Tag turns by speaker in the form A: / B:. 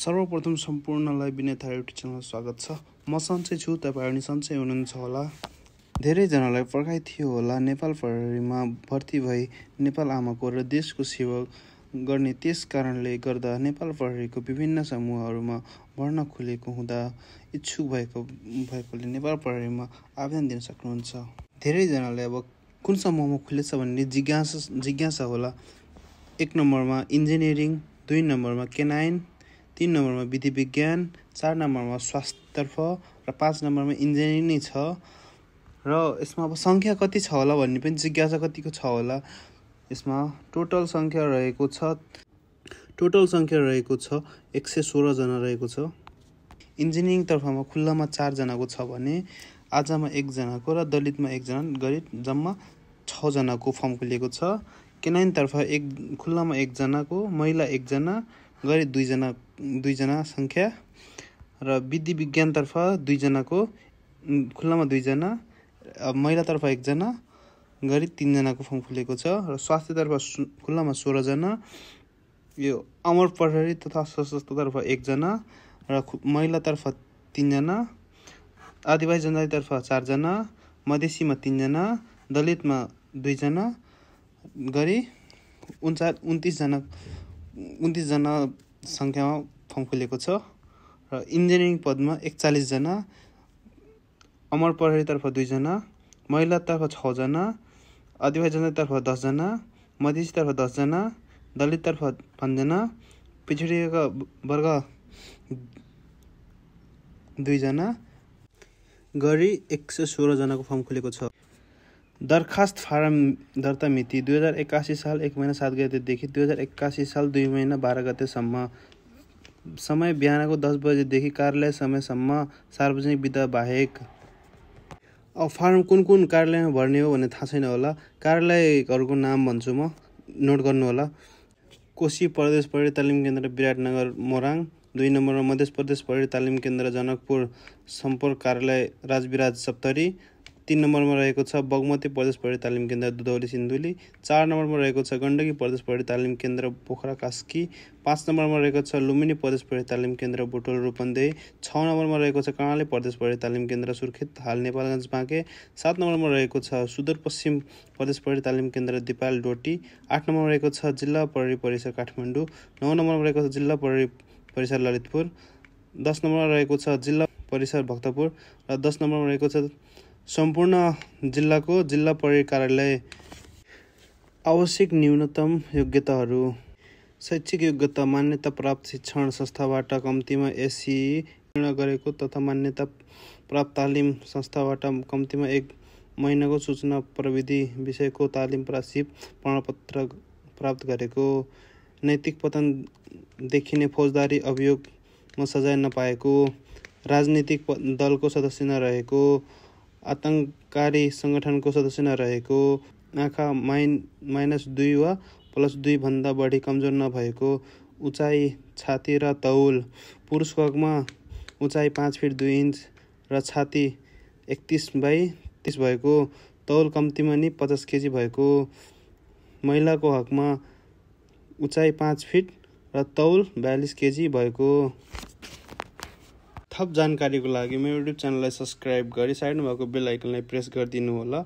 A: सर्वप्रथम सम्पूर्णलाई विनय थारू युट्युब च्यानलमा स्वागत छ। म सन्चै छु, तपाईहरु पनि सन्चै हुनुहुन्छ होला। धेरैजनालाई पर्खाइ थियो होला नेपाल प्रहरीमा भर्ती भई नेपाल आमाको र देशको सेवा गर्ने। त्यस कारणले गर्दा नेपाल प्रहरीको विभिन्न समूहहरूमा भर्ना खुलेको हुँदा इच्छुक भएकोले नेपाल प्रहरीमा आवेदन दिन सक्नुहुन्छ। धेरैजनाले अब कुन समूहमा खुलेछ भन्ने जिज्ञासा होला। 1 नम्बरमा इन्जिनियरिङ, 2 नम्बरमा केनाइन, 3 नम्बरमा विधि विज्ञान, 4 नम्बरमा स्वास्थ्यतर्फ र 5 नम्बरमा इन्जिनियरिङ नै छ। र यसमा अब संख्या कति छ होला भन्ने पनि जिज्ञासा कतिको छ होला। यसमा टोटल संख्या रहेको छ 116 जना रहेको छ। इन्जिनियरिङ तर्फमा खुल्लामा 4 जनाको छ भने आजामा 1 जनाको र दलितमा 1 जना गरी जम्मा 6 जनाको फर्म खुलेको छ। केनाइन तर्फ खुल्लामा 1 जनाको, महिला 1 जना गरी 2 जना संख्या र विधि विज्ञान तर्फ 2 जनाको, खुल्लामा 2 जना, महिला तर्फ 1 जना गरी 3 जनाको फर्म खुलेको छ। र स्वास्थ्य तर्फ खुल्लामा 16 जना, यो अमर प्रहरी तथा सशस्त्र तर्फ 1 जना र महिला तर्फ 3 जना, आदिवासी जनजाति तर्फ 4 जना, मधेसीमा 3 जना, दलितमा 2 जना गरी 29 जना संख्यामा फर्म खुलेको छ। र इन्जिनियरिङ पदमा 41 जना, अमर प्रहरी तर्फ 2 जना, महिला तर्फ 6 जना, आदिवासी जनजाति तर्फ 10 जना, मधेसी तर्फ 10 जना, दलित तर्फ 5 जना, पिछडिएका वर्ग 2 जना गरी 116 जनाको फर्म खुलेको छ। दरखास्त फारम दर्ता मिति 2081 साल 1 महिना 7 गतेदेखि 2081 साल 2 महिना 12 गतेसम्म। समय बिहानको 10 बजेदेखि कार्यालय समयसम्म, सार्वजनिक बिदा बाहेक। अब फारम कुन कार्यालयमा भर्ने हो भन्ने थाहा छैन होला। कार्यालयहरूको नाम भन्छु म, नोट गर्नु होला। कोशी प्रदेश प्रहरी तालिम केन्द्र विराटनगर मोराङ। 2 नम्बरमा मध्य प्रदेश प्रहरी तालिम केन्द्र जनकपुर सम्पर्क कार्यालय राजविराज सप्तरी। 3 नम्बरमा रहेको छ बागमती प्रदेश प्रहरी तालिम केन्द्र दुधौली सिन्धुली। 4 नम्बरमा रहेको छ गण्डकी प्रदेश प्रहरी तालिम केन्द्र पोखरा कास्की। 5 नम्बरमा रहेको छ लुम्बिनी प्रदेश प्रहरी तालिम केन्द्र बुटोल रूपन्देही। 6 नम्बरमा रहेको छ कर्णाली प्रदेश प्रहरी तालिम केन्द्र सुर्खेत हाल नेपालगञ्ज बाँके। 7 नम्बरमा रहेको छ सुदूरपश्चिम प्रदेश प्रहरी तालिम केन्द्र दिपाल डोटी। 8 नम्बरमा रहेको छ जिल्ला प्रहरी परिसर काठमाडौँ। 9 नम्बरमा रहेको छ जिल्ला प्रहरी परिसर ललितपुर। 10 नम्बरमा रहेको छ जिल्ला परिसर भक्तपुर र 10 नम्बरमा रहेको छ सम्पूर्ण जिल्लाको जिल्ला प्रहरी कार्यालय। आवश्यक न्यूनतम योग्यताहरू: शैक्षिक योग्यता मान्यता प्राप्त शिक्षण संस्थाबाट कम्तीमा एससीई पूर्ण गरेको तथा मान्यता प्राप्त तालिम संस्थाबाट कम्तीमा 1 महिनाको सूचना प्रविधि विषयको तालिम सिप प्रमाणपत्र प्राप्त गरेको। नैतिक पतन देखिने फौजदारी अभियोगमा सजाय नपाएको। राजनीतिक दलको सदस्य नरहेको। आतंककारी संगठनको सदस्य नरहेको। आँखा -2 वा +2 भन्दा बढी कमजोर नभएको। उचाइ, छाती र तौल: पुरुषको हकमा उचाइ 5 फिट 2 इन्च र छाती 31 बाइ 30 भएको। तौल कम्तीमा नि 50 केजी भएको। महिलाको हकमा उचाइ 5 फिट र तौल 42 केजी भएको। थप जानकारीको लागि मेरो युट्युब च्यानललाई सब्स्क्राइब गरी साइडमा भएको बेल आइकनलाई प्रेस गरिदिनु होला।